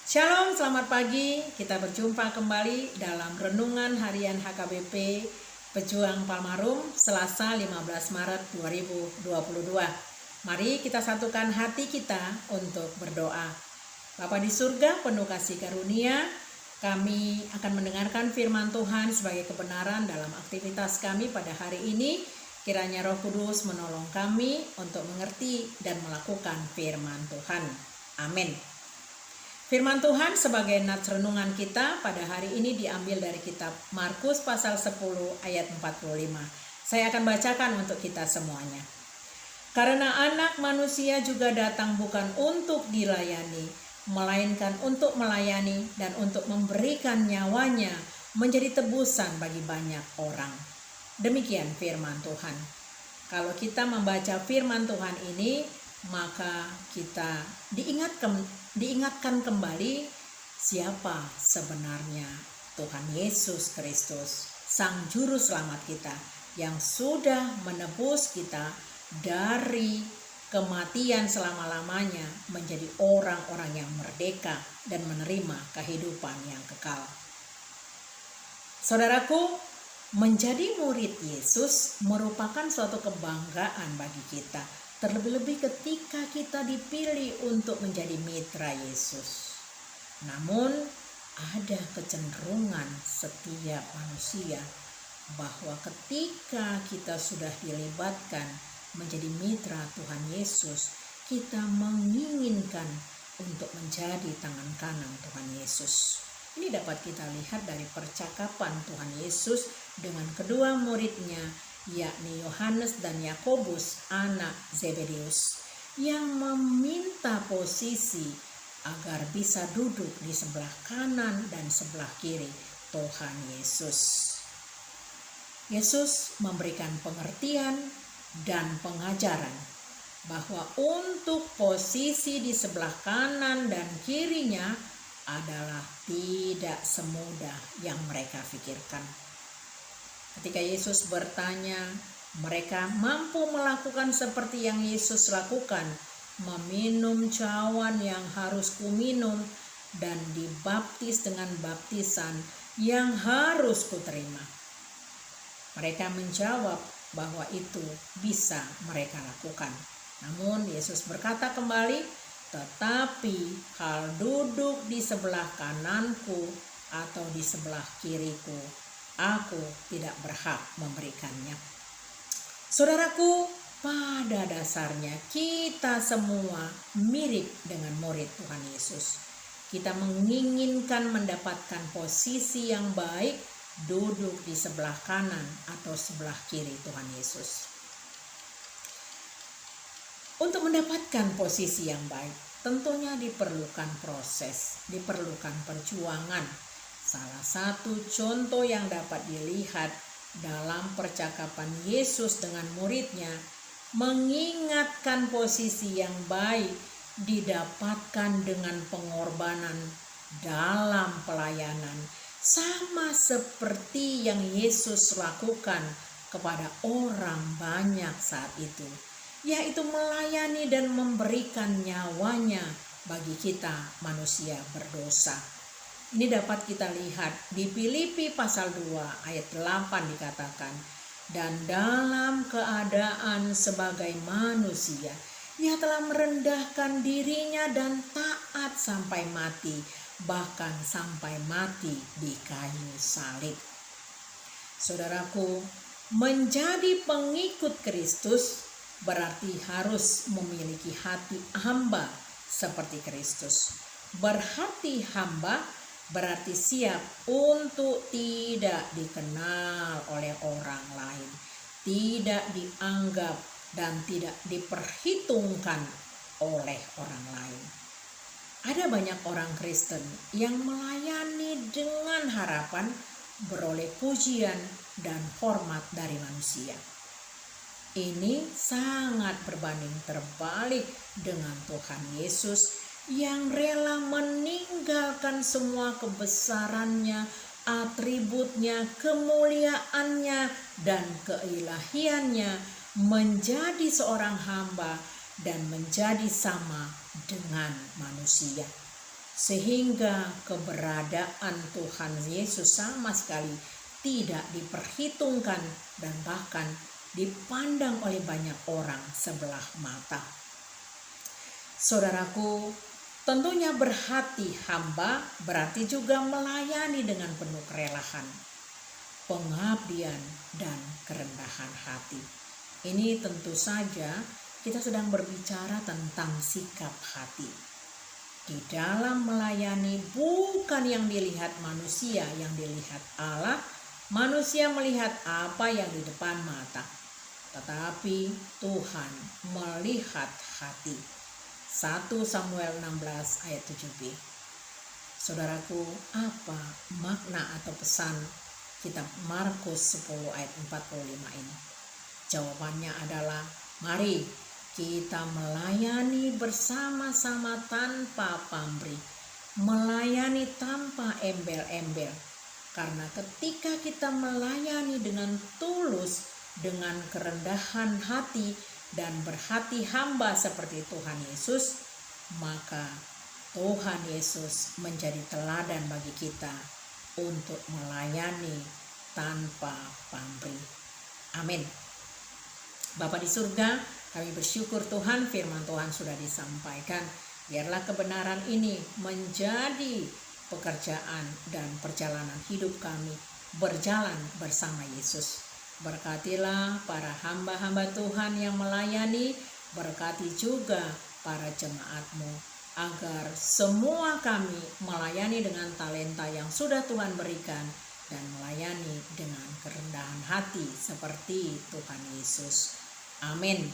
Shalom, selamat pagi. Kita berjumpa kembali dalam Renungan Harian HKBP Pejuang Palmarum, Selasa 15 Maret 2022. Mari kita satukan hati kita untuk berdoa. Bapa di surga, penuh kasih karunia, kami akan mendengarkan firman Tuhan sebagai kebenaran dalam aktivitas kami pada hari ini. Kiranya Roh Kudus menolong kami untuk mengerti dan melakukan firman Tuhan. Amin. Firman Tuhan sebagai nats renungan kita pada hari ini diambil dari kitab Markus pasal 10 ayat 45. Saya akan bacakan untuk kita semuanya. Karena anak manusia juga datang bukan untuk dilayani, melainkan untuk melayani dan untuk memberikan nyawanya menjadi tebusan bagi banyak orang. Demikian firman Tuhan. Kalau kita membaca firman Tuhan ini, maka kita diingatkan kembali siapa sebenarnya Tuhan Yesus Kristus, Sang Juru Selamat kita yang sudah menebus kita dari kematian selama-lamanya menjadi orang-orang yang merdeka dan menerima kehidupan yang kekal. Saudaraku, menjadi murid Yesus merupakan suatu kebanggaan bagi kita. Terlebih-lebih ketika kita dipilih untuk menjadi mitra Yesus. Namun ada kecenderungan setiap manusia bahwa ketika kita sudah dilibatkan menjadi mitra Tuhan Yesus, kita menginginkan untuk menjadi tangan kanan Tuhan Yesus. Ini dapat kita lihat dari percakapan Tuhan Yesus dengan kedua muridnya, yakni Yohanes dan Yakobus anak Zebedeus, yang meminta posisi agar bisa duduk di sebelah kanan dan sebelah kiri Tuhan Yesus. Yesus memberikan pengertian dan pengajaran bahwa untuk posisi di sebelah kanan dan kirinya adalah tidak semudah yang mereka pikirkan. Ketika Yesus bertanya, mereka mampu melakukan seperti yang Yesus lakukan, meminum cawan yang harus kuminum dan dibaptis dengan baptisan yang harus kuterima. Mereka menjawab bahwa itu bisa mereka lakukan. Namun Yesus berkata kembali, tetapi hal duduk di sebelah kananku atau di sebelah kiriku, aku tidak berhak memberikannya. Saudaraku, pada dasarnya kita semua mirip dengan murid Tuhan Yesus. Kita menginginkan mendapatkan posisi yang baik, duduk di sebelah kanan atau sebelah kiri Tuhan Yesus. Untuk mendapatkan posisi yang baik, tentunya diperlukan proses, diperlukan perjuangan. Salah satu contoh yang dapat dilihat dalam percakapan Yesus dengan muridnya, mengingatkan posisi yang baik didapatkan dengan pengorbanan dalam pelayanan, sama seperti yang Yesus lakukan kepada orang banyak saat itu, yaitu melayani dan memberikan nyawanya bagi kita manusia berdosa. Ini dapat kita lihat di Filipi pasal 2 ayat 8 dikatakan, dan dalam keadaan sebagai manusia, ia telah merendahkan dirinya dan taat sampai mati, bahkan sampai mati di kayu salib. Saudaraku, menjadi pengikut Kristus berarti harus memiliki hati hamba seperti Kristus. Berhati hamba berarti siap untuk tidak dikenal oleh orang lain, tidak dianggap dan tidak diperhitungkan oleh orang lain. Ada banyak orang Kristen yang melayani dengan harapan beroleh pujian dan hormat dari manusia. Ini sangat berbanding terbalik dengan Tuhan Yesus yang rela meninggalkan semua kebesarannya, atributnya, kemuliaannya, dan keilahiannya, menjadi seorang hamba dan menjadi sama dengan manusia. sehingga keberadaan Tuhan Yesus sama sekali tidak diperhitungkan dan bahkan dipandang oleh banyak orang sebelah mata. Saudaraku, tentunya berhati hamba berarti juga melayani dengan penuh kerelaan, pengabdian, dan kerendahan hati. Ini tentu saja kita sedang berbicara tentang sikap hati. Di dalam melayani bukan yang dilihat manusia, yang dilihat Allah. Manusia melihat apa yang di depan mata, tetapi Tuhan melihat hati. 1 Samuel 16 ayat 7b. Saudaraku, apa makna atau pesan kitab Markus 10 ayat 45 ini? Jawabannya adalah, mari kita melayani bersama-sama tanpa pamrih, melayani tanpa embel-embel. Karena ketika kita melayani dengan tulus, dengan kerendahan hati dan berhati hamba seperti Tuhan Yesus, maka Tuhan Yesus menjadi teladan bagi kita untuk melayani tanpa pamrih. Amin. Bapa di surga, kami bersyukur Tuhan, firman Tuhan sudah disampaikan. Biarlah kebenaran ini menjadi pekerjaan dan perjalanan hidup kami berjalan bersama Yesus. Berkatilah para hamba-hamba Tuhan yang melayani, berkati juga para jemaat-Mu, agar semua kami melayani dengan talenta yang sudah Tuhan berikan dan melayani dengan kerendahan hati seperti Tuhan Yesus. Amin.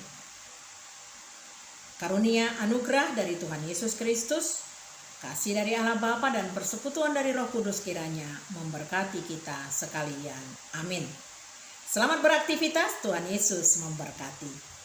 Karunia anugerah dari Tuhan Yesus Kristus, kasih dari Allah Bapa dan persekutuan dari Roh Kudus kiranya memberkati kita sekalian. Amin. Selamat beraktivitas, Tuhan Yesus memberkati.